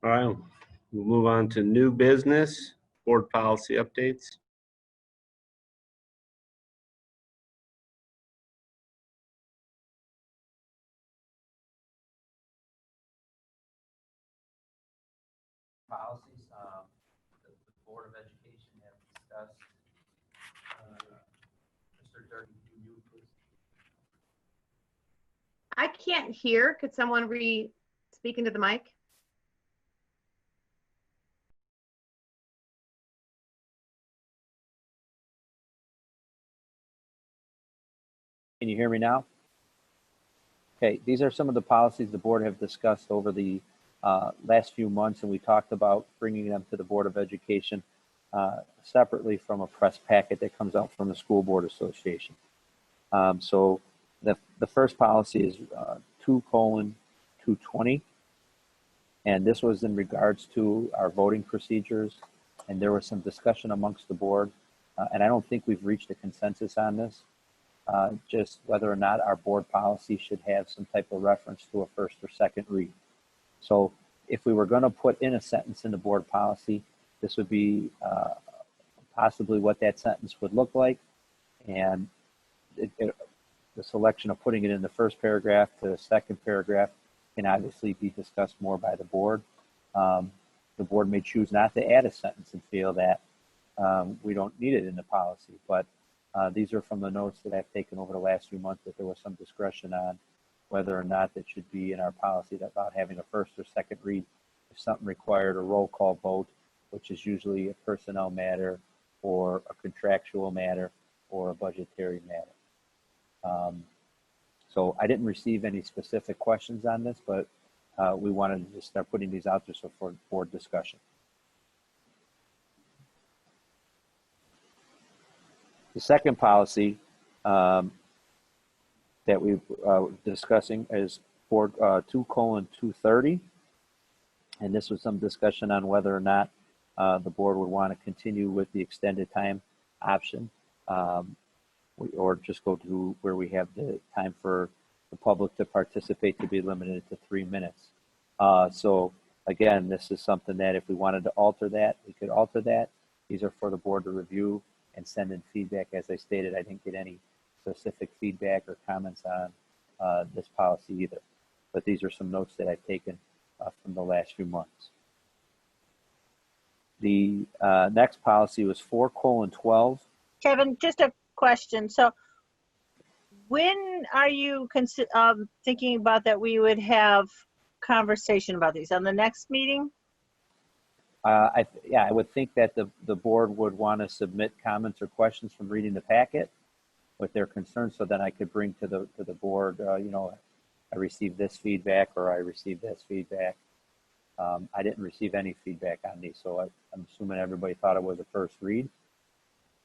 All right, we'll move on to new business, board policy updates. Policies, the Board of Education have discussed. Mr. Durkee, can you please? I can't hear. Could someone speak into the mic? Can you hear me now? Okay, these are some of the policies the board have discussed over the last few months, and we talked about bringing them to the Board of Education separately from a press packet that comes out from the School Board Association. So the first policy is 2:220, and this was in regards to our voting procedures, and there was some discussion amongst the board, and I don't think we've reached a consensus on this. Just whether or not our board policy should have some type of reference to a first or second read. So if we were going to put in a sentence in the board policy, this would be possibly what that sentence would look like. And the selection of putting it in the first paragraph to the second paragraph can obviously be discussed more by the board. The board may choose not to add a sentence and feel that we don't need it in the policy, but these are from the notes that I've taken over the last few months, that there was some discretion on whether or not that should be in our policy about having a first or second read. If something required a roll call vote, which is usually a personnel matter or a contractual matter or a budgetary matter. So I didn't receive any specific questions on this, but we wanted to just start putting these out there so for board discussion. The second policy that we discussing is 2:230, and this was some discussion on whether or not the board would want to continue with the extended time option, or just go to where we have the time for the public to participate to be limited to 3 minutes. So again, this is something that if we wanted to alter that, we could alter that. These are for the board to review and send in feedback. As I stated, I didn't get any specific feedback or comments on this policy either. But these are some notes that I've taken from the last few months. The next policy was 4:12. Kevin, just a question. So when are you thinking about that we would have conversation about these? On the next meeting? I would think that the board would want to submit comments or questions from reading the packet with their concerns, so then I could bring to the board, you know, I received this feedback or I received this feedback. I didn't receive any feedback on these, so I'm assuming everybody thought it was a first read.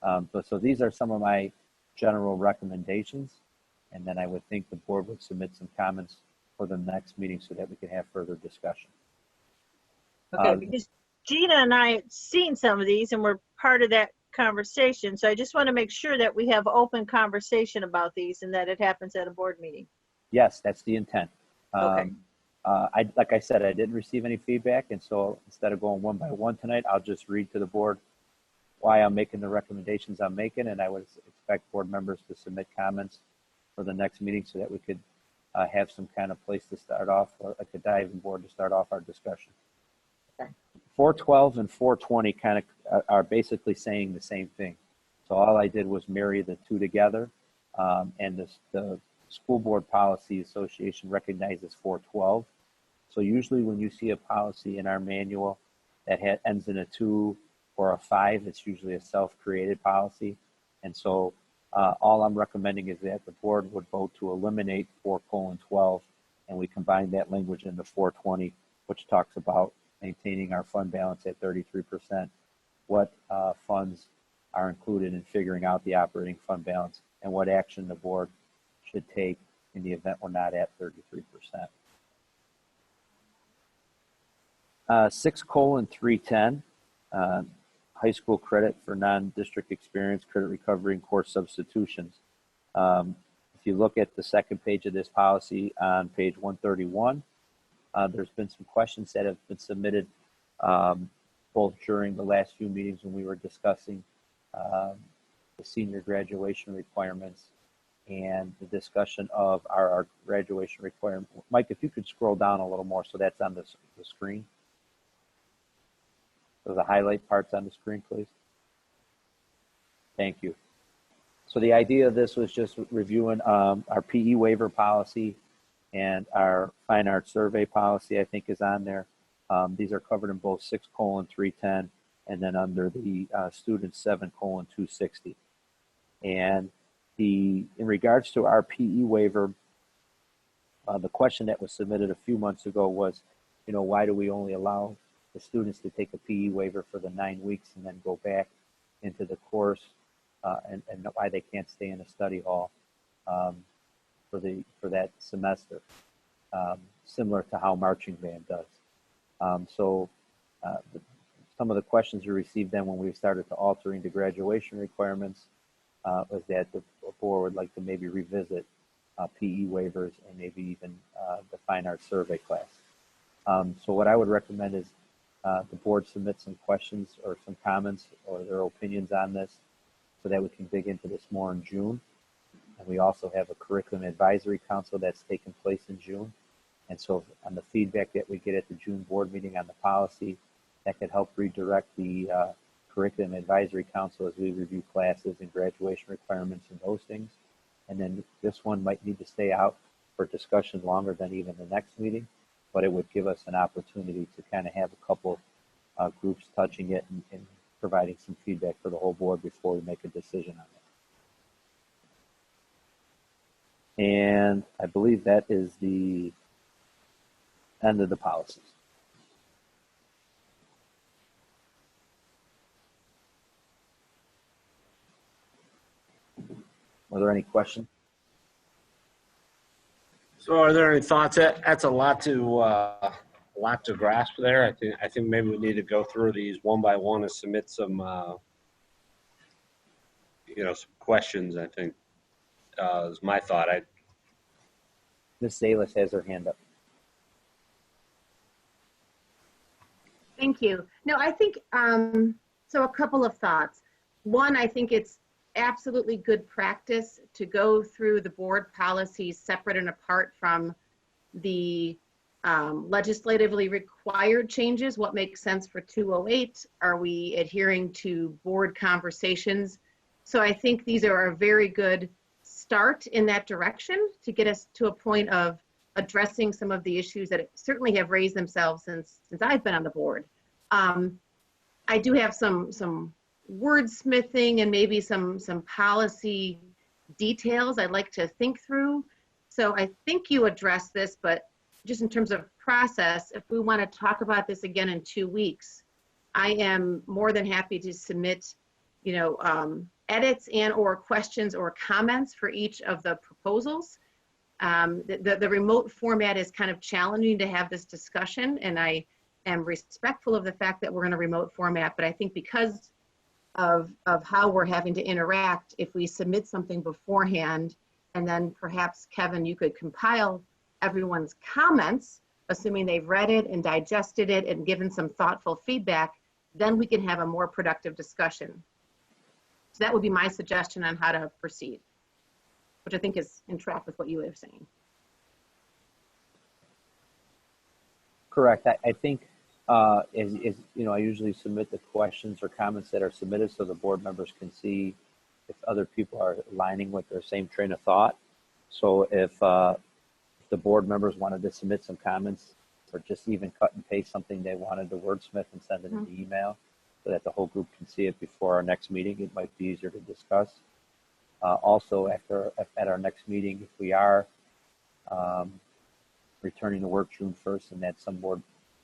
But so these are some of my general recommendations, and then I would think the board would submit some comments for the next meeting so that we can have further discussion. Okay, because Gina and I had seen some of these and we're part of that conversation. So I just want to make sure that we have open conversation about these and that it happens at a board meeting. Yes, that's the intent. Okay. Like I said, I didn't receive any feedback, and so instead of going one by one tonight, I'll just read to the board why I'm making the recommendations I'm making, and I would expect board members to submit comments for the next meeting so that we could have some kind of place to start off, or like a diving board to start off our discussion. Okay. 4:12 and 4:20 kind of are basically saying the same thing. So all I did was marry the two together, and the School Board Policy Association recognizes 4:12. So usually when you see a policy in our manual that ends in a 2 or a 5, it's usually a self-created policy. And so all I'm recommending is that the board would vote to eliminate 4:12, and we combine that language into 4:20, which talks about maintaining our fund balance at 33%, what funds are included in figuring out the operating fund balance, and what action the board should take in the event we're not at 33%. 6:310, high school credit for non-district experience, credit recovery, and course substitutions. If you look at the second page of this policy on page 131, There's been some questions that have been submitted both during the last few meetings when we were discussing the senior graduation requirements and the discussion of our graduation requirement. Mike, if you could scroll down a little more so that's on the screen. So the highlight parts on the screen, please. Thank you. So the idea of this was just reviewing our PE waiver policy and our fine arts survey policy, I think, is on there. These are covered in both 6:310 and then under the student 7:260. And in regards to our PE waiver, the question that was submitted a few months ago was, why do we only allow the students to take a PE waiver for the 9 weeks and then go back into the course, and why they can't stay in a study hall for that semester, similar to how marching band does. Some of the questions we received then when we started to altering the graduation requirements was that the board would like to maybe revisit PE waivers and maybe even the fine arts survey class. So what I would recommend is the board submit some questions or some comments or their opinions on this so that we can dig into this more in June. And we also have a curriculum advisory council that's taking place in June. And so on the feedback that we get at the June board meeting on the policy, that could help redirect the curriculum advisory council as we review classes and graduation requirements and those things. And then this one might need to stay out for discussion longer than even the next meeting, but it would give us an opportunity to kind of have a couple groups touching it and providing some feedback for the whole board before we make a decision on it. And I believe that is the end of the policies. Were there any questions? So are there any thoughts? That's a lot to grasp there. I think maybe we need to go through these one by one and submit some some questions. I think is my thought. Ms. Salas has her hand up. Thank you. No, I think, so a couple of thoughts. One, I think it's absolutely good practice to go through the board policies separate and apart from the legislatively required changes. What makes sense for 208? Are we adhering to board conversations? So I think these are a very good start in that direction to get us to a point of addressing some of the issues that certainly have raised themselves since I've been on the board. I do have some wordsmithing and maybe some policy details I'd like to think through. So I think you addressed this, but just in terms of process, if we want to talk about this again in 2 weeks, I am more than happy to submit, edits and or questions or comments for each of the proposals. The remote format is kind of challenging to have this discussion, and I am respectful of the fact that we're in a remote format, but I think because of how we're having to interact, if we submit something beforehand, and then perhaps, Kevin, you could compile everyone's comments, assuming they've read it and digested it and given some thoughtful feedback, then we can have a more productive discussion. So that would be my suggestion on how to proceed, which I think is in track with what you were saying. Correct. I think, I usually submit the questions or comments that are submitted so the board members can see if other people are aligning with their same train of thought. So if the board members wanted to submit some comments or just even cut and paste something they wanted to wordsmith and send it in the email so that the whole group can see it before our next meeting, it might be easier to discuss. Also, at our next meeting, if we are returning to work June 1st and that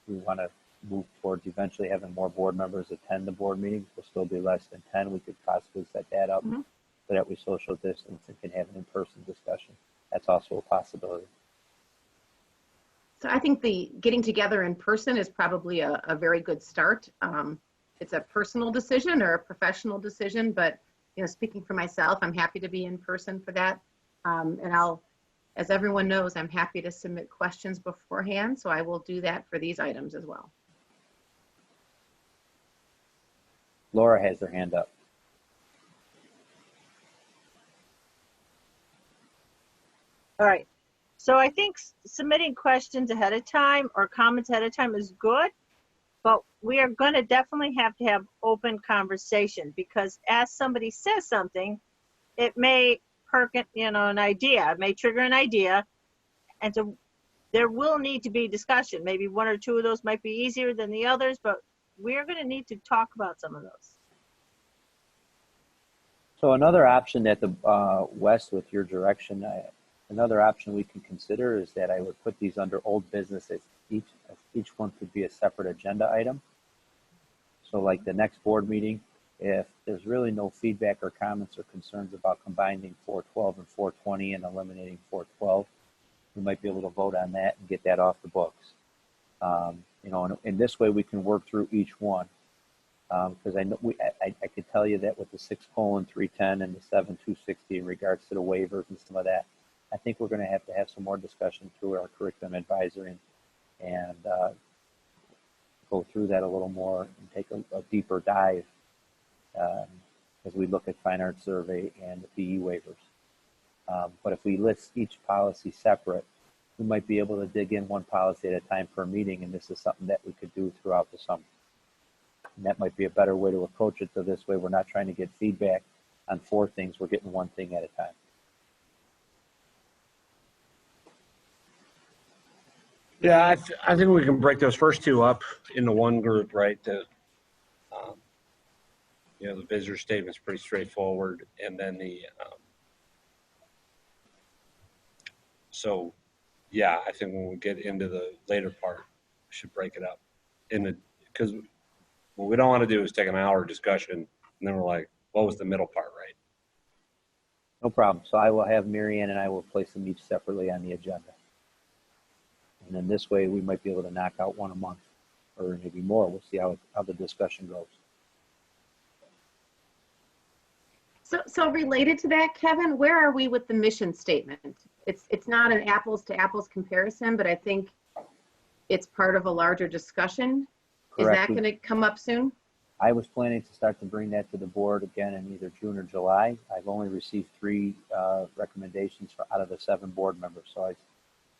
we want to move towards eventually having more board members attend the board meetings, will still be less than 10. We could possibly set that up so that we social distance and can have an in-person discussion. That's also a possibility. So I think the getting together in person is probably a very good start. It's a personal decision or a professional decision, but speaking for myself, I'm happy to be in person for that. And I'll as everyone knows, I'm happy to submit questions beforehand, so I will do that for these items as well. Laura has her hand up. All right. So I think submitting questions ahead of time or comments ahead of time is good, but we are going to definitely have to have open conversation, because as somebody says something, it may perk, an idea. It may trigger an idea. And so there will need to be discussion. Maybe one or two of those might be easier than the others, but we're going to need to talk about some of those. So another option that the Wes, with your direction, another option we can consider is that I would put these under old business. As each one could be a separate agenda item. So like the next board meeting, if there's really no feedback or comments or concerns about combining 412 and 420 and eliminating 412, we might be able to vote on that and get that off the books. And in this way we can work through each one. Because I know I could tell you that with the 6:310 and the 7:260 in regards to the waivers and some of that, I think we're going to have some more discussion through our curriculum advisory and go through that a little more and take a deeper dive as we look at fine arts survey and the PE waivers. But if we list each policy separate, we might be able to dig in one policy at a time per meeting, and this is something that we could do throughout the summer. And that might be a better way to approach it, so this way we're not trying to get feedback on 4 things, we're getting one thing at a time. Yeah, I think we can break those first 2 up into one group, right? The visitor statement's pretty straightforward, and then so yeah, I think when we get into the later part, we should break it up because what we don't want to do is take an hour discussion and then we're like, what was the middle part, right? No problem. So I will have Mary Ann and I will place them each separately on the agenda. And then this way we might be able to knock out one a month or maybe more. We'll see how the discussion goes. So related to that, Kevin, where are we with the mission statement? It's not an apples to apples comparison, but I think it's part of a larger discussion. Correct. Is that going to come up soon? I was planning to start to bring that to the board again in either June or July. I've only received 3 recommendations out of the 7 board members. So I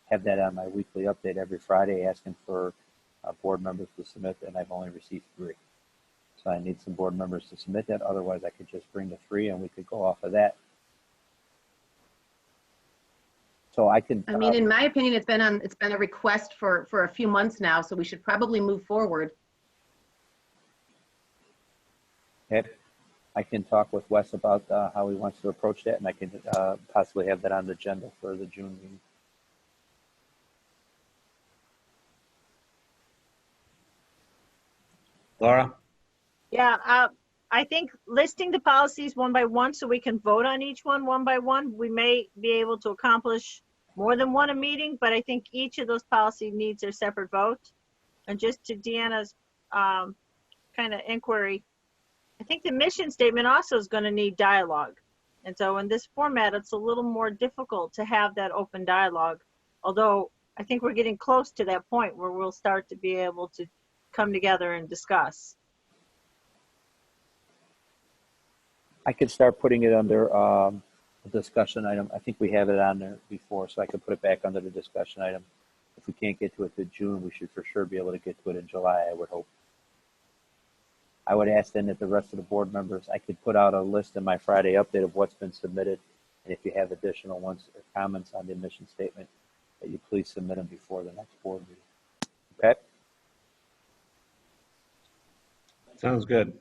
have that on my weekly update every Friday asking for board members to submit, and I've only received 3. So I need some board members to submit that. Otherwise, I could just bring the 3 and we could go off of that. So I can. I mean, in my opinion, it's been a request for a few months now, so we should probably move forward. Okay. I can talk with Wes about how he wants to approach that, and I can possibly have that on the agenda for the June meeting. Laura? Yeah, I think listing the policies one by one so we can vote on each one by one. We may be able to accomplish more than one a meeting, but I think each of those policy needs their separate vote. And just to Deanna's kind of inquiry, I think the mission statement also is going to need dialogue. And so in this format, it's a little more difficult to have that open dialogue. Although I think we're getting close to that point where we'll start to be able to come together and discuss. I could start putting it under a discussion item. I think we have it on there before, so I could put it back under the discussion item. If we can't get to it to June, we should for sure be able to get to it in July, I would hope. I would ask then that the rest of the board members, I could put out a list in my Friday update of what's been submitted. And if you have additional ones or comments on the mission statement, that you please submit them before the next board meeting. Okay? Sounds good.